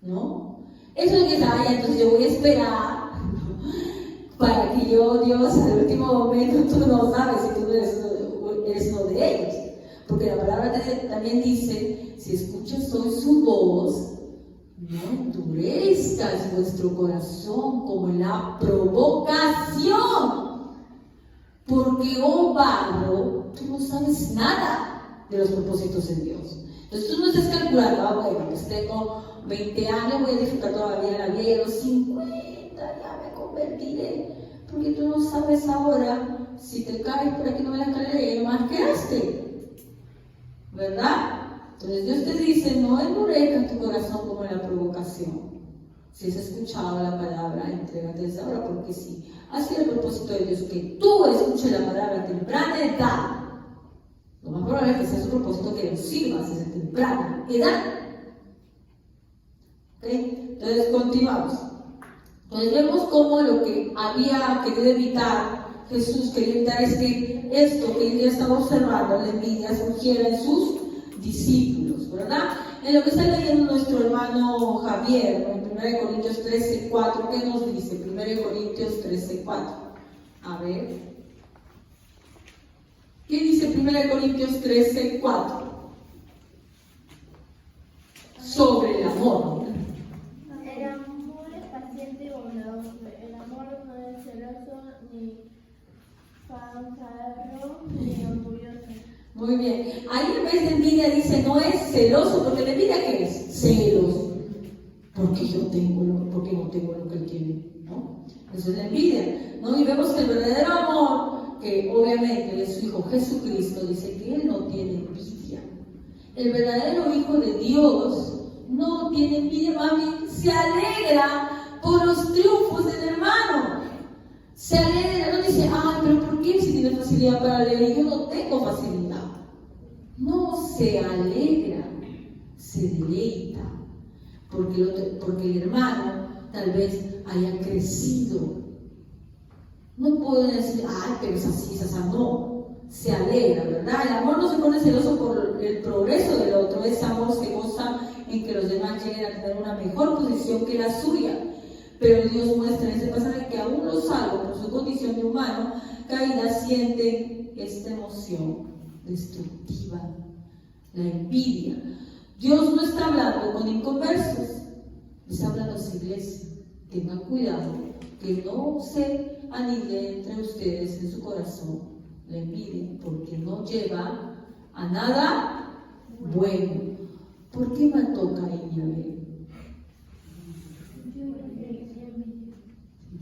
¿No? Eso es que sabe, entonces yo voy a esperar, ¿no? Para que Dios, al último momento, tú no sabes si tú eres uno de ellos. Porque la palabra también dice, si escuchas hoy su voz, no endurezcas vuestro corazón como en la provocación. Porque, oh barro, tú no sabes nada de los propósitos de Dios. Entonces tú no estás calculando, bueno, pues tengo 20 años, voy a disfrutar todavía la vida, y a los 50 ya me convertiré. Porque tú no sabes ahora, si te caes por aquí no me la caeré, y nomás quedaste. ¿Verdad? Entonces Dios te dice, no endurezcas tu corazón como en la provocación. Si has escuchado la palabra, entrégate desde ahora, porque sí. Ha sido el propósito de Dios que tú escuches la palabra temprana edad Lo más probable es que sea su propósito que nos sirva desde temprana edad. ¿Okay? Entonces, continuamos. Entonces, vemos cómo lo que había querido evitar, Jesús quería evitar, es que esto que él ya estaba observando, la envidia, surgiera en sus discípulos, ¿verdad? En lo que está leyendo nuestro hermano Javier, en 1 Corintios 13:4, ¿qué nos dice? 1 Corintios 13:4. A ver. ¿Qué dice 1 Corintios 13:4? Sobre el amor. El amor es paciente y bondadoso. El amor no es celoso, ni fanfarrón, ni orgulloso. Muy bien. Ahí en vez de envidia dice no es celoso, porque la envidia ¿qué es? Celos. Porque no tengo lo que él tiene, ¿no? Eso es la envidia, ¿no? Y vemos que el verdadero amor, que obviamente es su Hijo Jesucristo, dice que él no tiene envidia. El verdadero Hijo de Dios no tiene envidia, mami, se alegra por los triunfos del hermano. Se alegra, no dice, pero ¿por qué si tiene facilidad para leer? Yo no tengo facilidad. No, se alegra, se deleita, porque el hermano tal vez haya crecido. No puedo decir, pero es así, es así, no. Se alegra, ¿verdad? El amor no se pone celoso por el progreso del otro, ese amor se goza en que los demás lleguen a tener una mejor posición que la suya. Pero Dios muestra en ese pasaje que aún los salvos, por su condición de humano caída, sienten esta emoción destructiva, la envidia. Dios no está hablando con inconversos, está hablando a su iglesia. Tengan cuidado que no se anide entre ustedes en su corazón la envidia, porque no lleva a nada bueno. ¿Por qué mató Caín y Abel?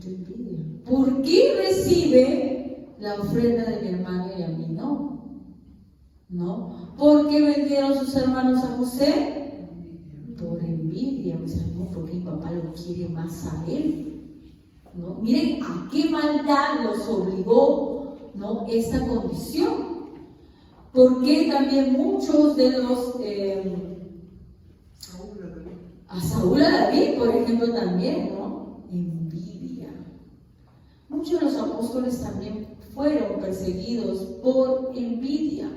Envidia. ¿Por qué recibe la ofrenda de mi hermano y a mí no? ¿No? ¿Por qué vendieron sus hermanos a José? Por envidia. O sea, no, porque mi papá lo quiere más a él. ¿No? Miren a qué maldad los obligó, ¿no?, esta condición. ¿Por qué también muchos de los a Saúl, a David, por ejemplo, también, ¿no? Envidia. Muchos de los apóstoles también fueron perseguidos por envidia.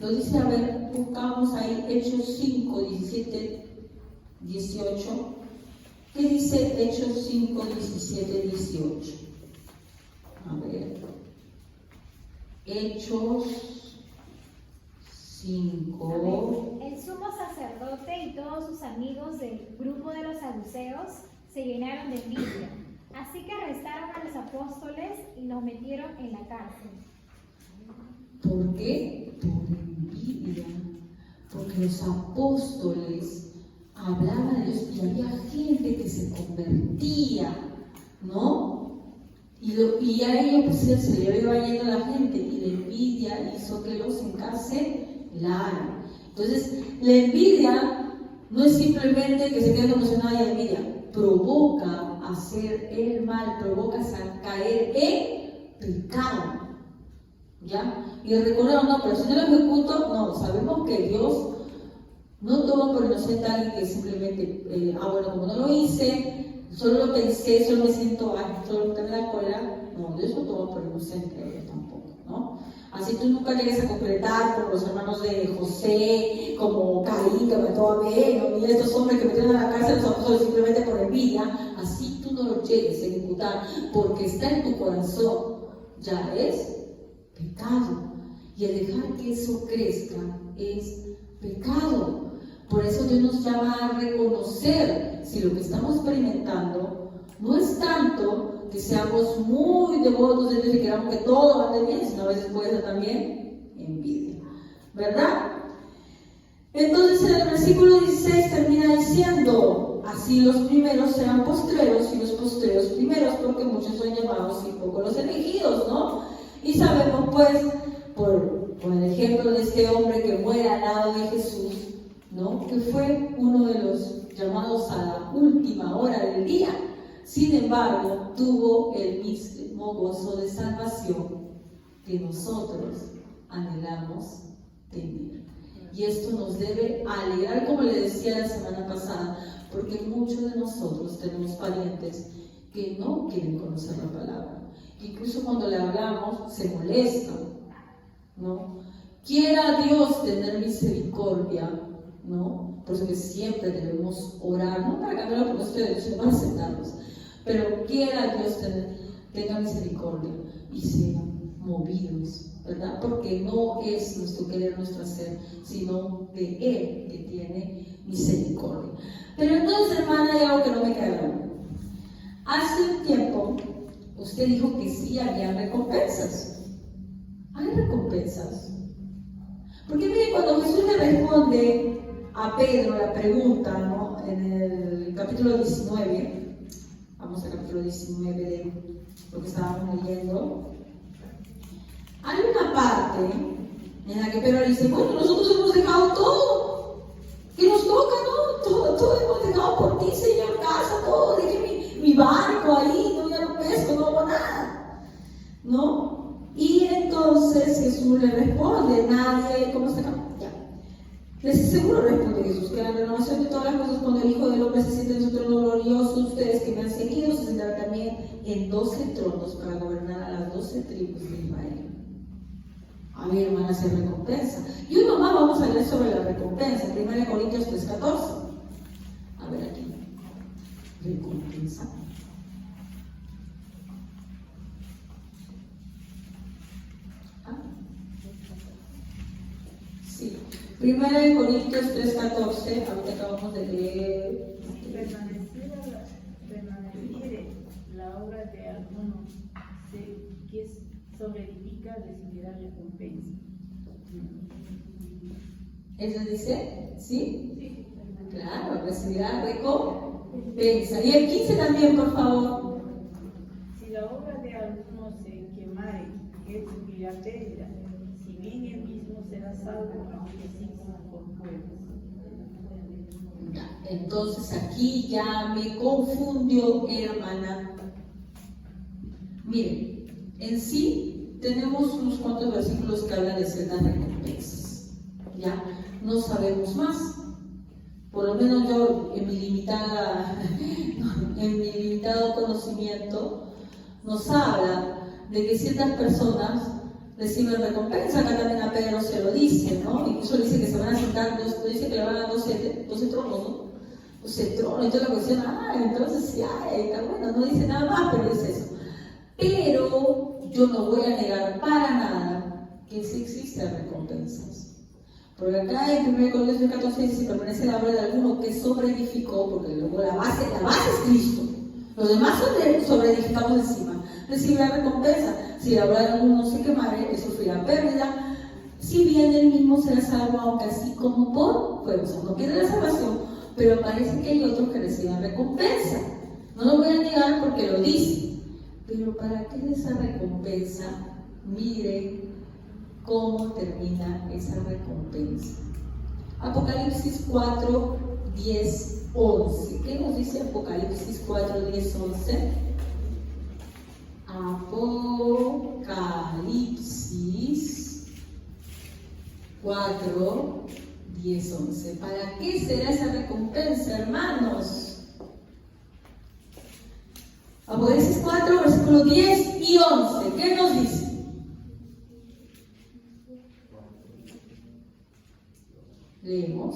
Lo dice, a ver, buscamos ahí Hechos 5, 17, 18. ¿Qué dice Hechos 5, 17, 18? A ver. Hechos 5. El sumo sacerdote y todos sus amigos del grupo de los saduceos se llenaron de envidia. Así que arrestaron a los apóstoles y los metieron en la cárcel. ¿Por qué? Por envidia. Porque los apóstoles hablaban de Dios y había gente que se convertía, ¿no? Y a ellos pues, se le iba yendo a la gente y la envidia hizo que los encarcelaran. Entonces, la envidia no es simplemente que se quede emocionada y envidia, provoca hacer el mal, provoca caer en pecado. ¿Ya? Y recordemos, no, pero si no lo ejecuto, no, sabemos que Dios no toma por inocente a alguien que simplemente, bueno, como no lo hice, solo lo pensé, solo me siento, solo me la cola. No, Dios no toma por inocente a ellos tampoco, ¿no? Así tú nunca llegues a concretar con los hermanos de José, como Caín, que mató a Abel, ¿no? Y estos hombres que metieron a la cárcel solo simplemente por envidia. Así tú no lo llegues a ejecutar, porque está en tu corazón, ya es pecado. Y el dejar que eso crezca es pecado. Por eso Dios nos llama a reconocer si lo que estamos experimentando no es tanto que seamos muy devotos de Dios y queramos que todo ande bien, sino a veces puede ser también envidia, ¿verdad? Entonces en el versículo 16 termina diciendo: así los primeros serán postreros y los postreros primeros, porque muchos son llamados y pocos los elegidos, ¿no? Y sabemos pues, por el ejemplo de este hombre que muere al lado de Jesús, ¿no?, que fue uno de los llamados a la última hora del día. Sin embargo, tuvo el mismo gozo de salvación que nosotros, anhelamos tener. Y esto nos debe alegrar, como le decía la semana pasada, porque muchos de nosotros tenemos parientes que no quieren conocer la palabra. Incluso cuando le hablamos, se molestan, ¿no? Quiera Dios tener misericordia, ¿no? Por eso que siempre debemos orar, no para cambiar los ustedes, sino para aceptarlos. Pero quiera Dios tenga misericordia y sean movidos, ¿verdad? Porque no es nuestro querer, nuestro hacer, sino de Él que tiene misericordia. Pero entonces, hermana, hay algo que no me queda claro. Hace un tiempo, usted dijo que sí había recompensas. Hay recompensas. Porque mire, cuando Jesús le responde a Pedro la pregunta, ¿no? En el capítulo 19, vamos al capítulo 19 de lo que estábamos leyendo, hay una parte en la que Pedro le dice, bueno, nosotros hemos dejado todo, que nos toca, ¿no? Todo hemos dejado por ti, Señor, casa, todo, dejé mi barco ahí, no, ya no pesco, no hago nada, ¿no? Y entonces Jesús le responde, nadie, ¿cómo está acá? Ya. Les seguro responde Jesús, que la renovación de todas las cosas cuando el Hijo del Hombre se siente en su trono glorioso, ustedes que me han seguido se sentarán también en 12 tronos para gobernar a las 12 tribus de Israel. A ver, hermanas, se recompensa. Y uno más vamos a leer sobre la recompensa, 1 Corintios 3:14. A ver aquí. Recompensa. Sí. 1 Corintios 3:14, ahorita acabamos de leer. Permaneciere la obra de alguno que sobreedifica, recibirá recompensa. ¿Eso dice? ¿Sí? Sí. Claro, recibirá recompensa. Y el 15 también, por favor. Si la obra de alguno se quemare, él subirá pérdida. Si bien él mismo será salvo, aunque sí con fuego. Entonces aquí ya me confundió, hermana. Miren, en sí tenemos unos cuantos versículos que hablan de ciertas recompensas. Ya no sabemos más. Por lo menos yo en mi limitado conocimiento nos habla de que ciertas personas reciben recompensa. Acá también a Pedro se lo dice, ¿no? Incluso dice que se van a sentar, dice que le van a dar 12 tronos, ¿no? 12 tronos, entonces la cuestión, entonces sí, está bueno, no dice nada más, pero dice eso. Pero yo no voy a negar para nada que sí existen recompensas. Porque acá en 1 Corintios 14 dice, si permanece la obra de alguno que sobreedificó, porque luego la base es Cristo. Los demás sobreedificamos encima. Recibirá recompensa. Si la obra de alguno no se quemare, él sufrirá pérdida. Si bien él mismo será salvo, aunque así como por fuego. O sea, no pierde la salvación, pero parece que hay otros que reciben recompensa. No lo voy a negar porque lo dice. Pero ¿para qué esa recompensa? Mire cómo termina esa recompensa. Apocalipsis 4, 10, 11. ¿Qué nos dice Apocalipsis 4, 10, 11? Apocalipsis 4, 10, 11. ¿Para qué será esa recompensa, hermanos? Apocalipsis 4, versículos 10 y 11. ¿Qué nos dice? Leemos.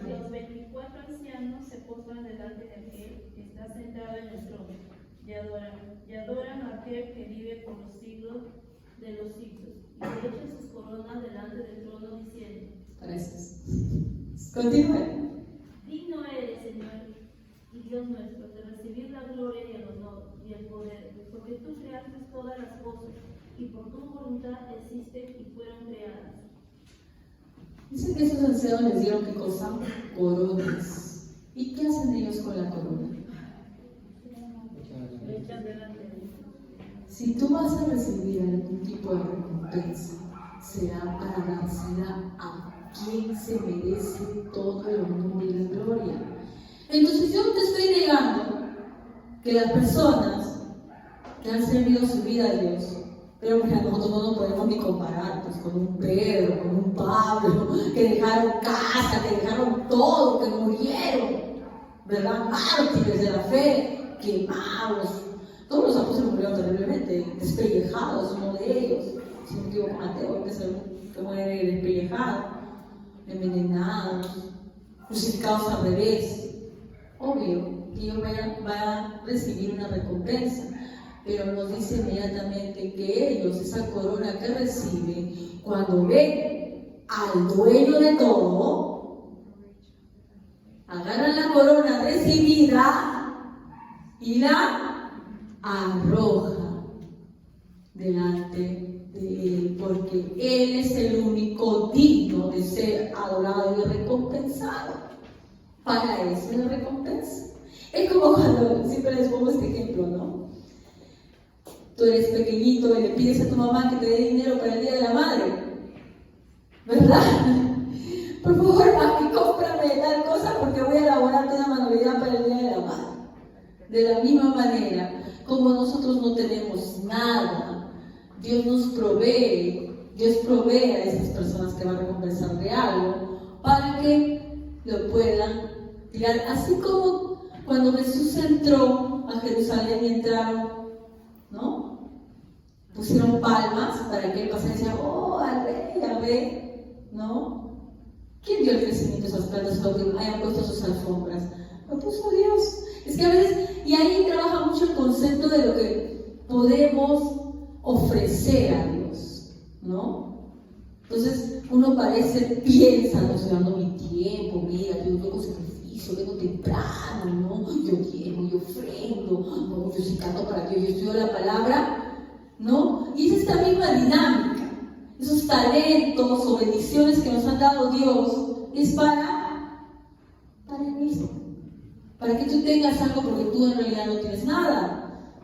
Los 24 ancianos se postran delante de aquel que está sentado en el trono y adoran a aquel que vive por los siglos de los siglos, y le echan sus coronas delante del trono diciendo: Gracias. Continúe. Digno eres, Señor y Dios nuestro, de recibir la gloria y el honor y el poder, porque tú creaste todas las cosas y por tu voluntad existen y fueron creadas. Dicen que esos ancianos les dieron ¿qué cosa? Coronas. ¿Y qué hacen ellos con la corona? Le echan delante de él. Si tú vas a recibir algún tipo de recompensa, será para dársela a quien se merece todo el honor y la gloria. Entonces yo no te estoy negando que las personas que han servido su vida a Dios Pero mira, nosotros no nos podemos ni comparar pues, con un Pedro, con un Pablo, que dejaron casa, que dejaron todo, que murieron, ¿verdad? Mártires de la fe, quemados. Todos los apóstoles murieron terriblemente, despellejados, uno de ellos. Si no me equivoco, Mateo, que muere despellejado, envenenados, crucificados al revés. Obvio que ellos van a recibir una recompensa, pero nos dice inmediatamente que ellos, esa corona que reciben, cuando ven al dueño de todo, agarran la corona recibida y la arrojan delante de él, porque él es el único digno de ser adorado y recompensado. Para eso es la recompensa. Es como cuando, siempre les pongo este ejemplo, ¿no? Tú eres pequeñito y le pides a tu mamá que te dé dinero para el Día de la Madre, ¿verdad? Por favor, mami, cómprame tal cosa porque voy a elaborarte una manualidad para el Día de la Madre. De la misma manera, como nosotros no tenemos nada, Dios nos provee, Dios provee a esas personas que van a recompensar de algo para que lo puedan tirar. Así como cuando Jesús entró a Jerusalén y entraron, ¿no? Pusieron palmas para que él pasara y decía, oh, al rey, ¿no? ¿Quién dio el crecimiento a esas plantas o que hayan puesto sus alfombras? Lo puso Dios. Es que a veces, y ahí trabaja mucho el concepto de lo que podemos ofrecer a Dios, ¿no? Entonces, uno piensa, no estoy dando mi tiempo, mira, yo hago sacrificio, vengo temprano, ¿no? Yo llego, yo ofrendo, no, yo sí canto para Dios, yo estudio la palabra, ¿no? Y es esta misma dinámica, esos talentos o bendiciones que nos ha dado Dios, es para él mismo, para que tú tengas algo, porque tú en realidad no tienes nada,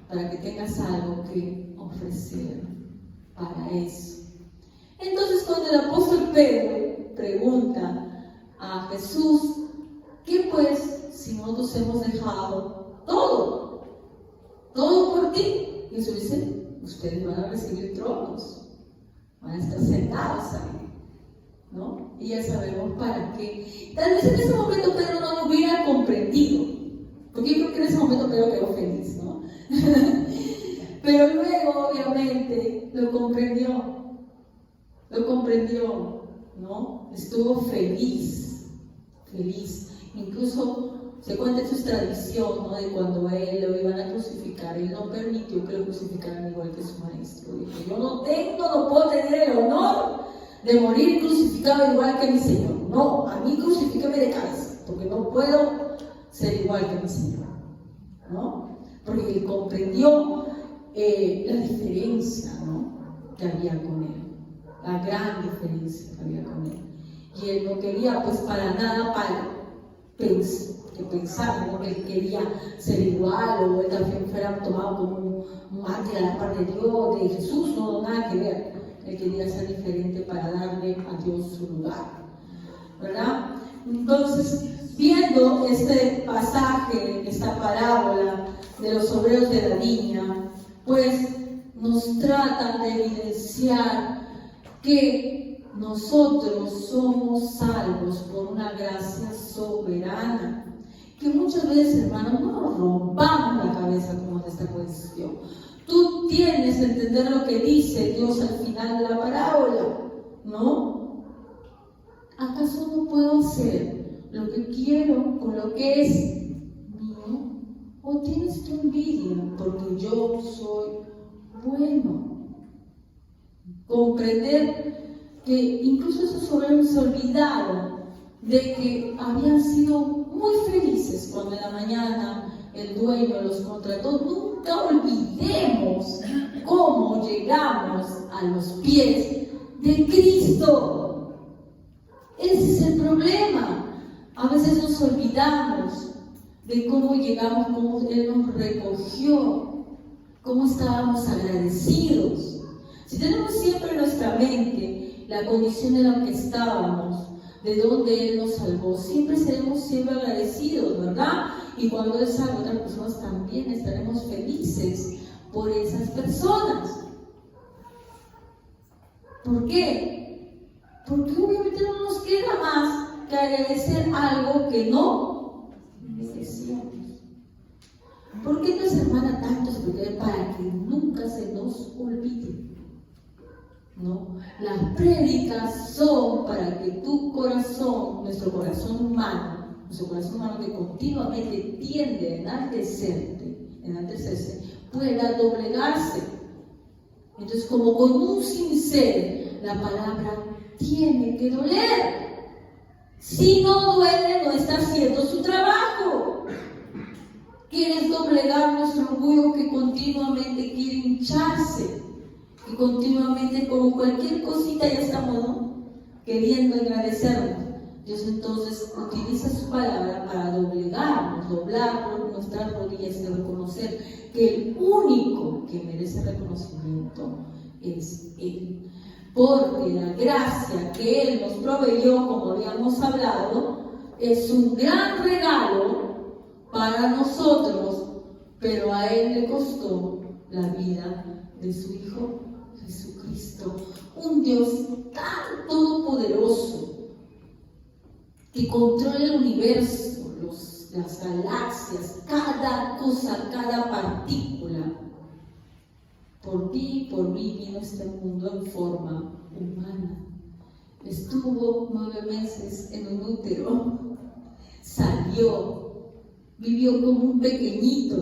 para que tengas algo que ofrecer para eso. Entonces, cuando el apóstol Pedro pregunta a Jesús, ¿qué pues si nosotros hemos dejado todo por ti? Y Jesús dice, ustedes van a recibir tronos, van a estar sentados ahí, ¿no? Y ya sabemos para qué. Tal vez en ese momento Pedro no lo hubiera comprendido, porque yo creo que en ese momento Pedro quedó feliz, ¿no? Pero luego, obviamente, lo comprendió, ¿no? Estuvo feliz. Incluso se cuenta en su tradición, ¿no? De cuando a él lo iban a crucificar, él no permitió que lo crucificaran igual que su maestro. Dijo, yo no puedo tener el honor de morir crucificado igual que mi Señor. No, a mí crucifíqueme de cabeza, porque no puedo ser igual que mi Señor, ¿no? Porque él comprendió la diferencia, ¿no? Que había con él, la gran diferencia que había con él. Y él no quería, pues, para nada pensar, ¿no? Que él quería ser igual o él también fuera tomado como un mártir a la par de Dios, de Jesús, no, nada que ver. Él quería ser diferente para darle a Dios su lugar, ¿verdad? Entonces, viendo este pasaje, esta parábola de los obreros de la viña, pues nos tratan de evidenciar que nosotros somos salvos por una gracia soberana, que muchas veces, hermanos, no nos rompamos la cabeza con esta cuestión. Tú tienes que entender lo que dice Dios al final de la parábola, ¿no? ¿Acaso no puedo hacer lo que quiero con lo que es mío? ¿O tienes tu envidia porque yo soy bueno? Comprender que incluso esos obreros se olvidaron de que habían sido muy felices cuando en la mañana el dueño los contrató. Nunca olvidemos cómo llegamos a los pies de Cristo. Ese es el problema. A veces nos olvidamos de cómo llegamos, cómo Él nos recogió, cómo estábamos agradecidos. Si tenemos siempre en nuestra mente la condición en la que estábamos, de donde Él nos salvó, siempre seremos agradecidos, ¿verdad? Y cuando Él salva a otras personas, también estaremos felices por esas personas. ¿Por qué? Porque obviamente no nos queda más que agradecer algo que no merecíamos. ¿Por qué nuestra hermana tanto se preocupa para que nunca se nos olvide? ¿No? Las prédicas son para que tu corazón, nuestro corazón humano que continuamente tiende a enaltecerse, pueda doblegarse. Entonces, como con un cincel, la palabra tiene que doler. Si no duele, no está haciendo su trabajo. Quieres doblegar nuestro orgullo que continuamente quiere hincharse, que continuamente por cualquier cosita ya estamos, ¿no?, queriendo agradecernos. Dios entonces utiliza su palabra para doblar nuestras rodillas y reconocer que el único que merece reconocimiento es Él. Porque la gracia que Él nos proveyó, como habíamos hablado, es un gran regalo para nosotros, pero a Él le costó la vida de su Hijo Jesucristo. Un Dios tan todopoderoso que controla el universo, las galaxias, cada cosa, cada partícula. Por ti y por mí vino este mundo en forma humana. Estuvo 9 meses en un útero, salió, vivió como un pequeñito,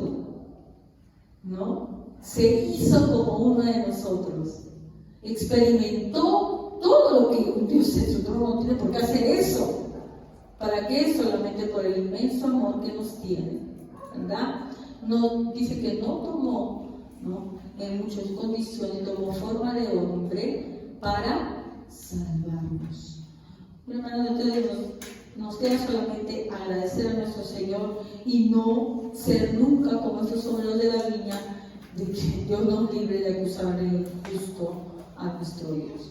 ¿no? Se hizo como uno de nosotros, experimentó todo lo que un Dios en su trono no tiene por qué hacer eso. ¿Para qué? Solamente por el inmenso amor que nos tiene, ¿verdad? No, dice que no tomó, ¿no?, en muchas condiciones, tomó forma de hombre para salvarnos. Hermanos, entonces nos queda solamente agradecer a nuestro Señor y no ser nunca como estos obreros de la viña, de que Dios nos libre de acusar de justo a nuestro Dios.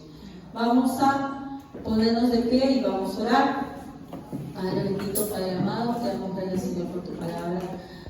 Vamos a ponernos de pie y vamos a orar. Padre bendito, Padre amado, te damos gracias, Señor, por tu palabra.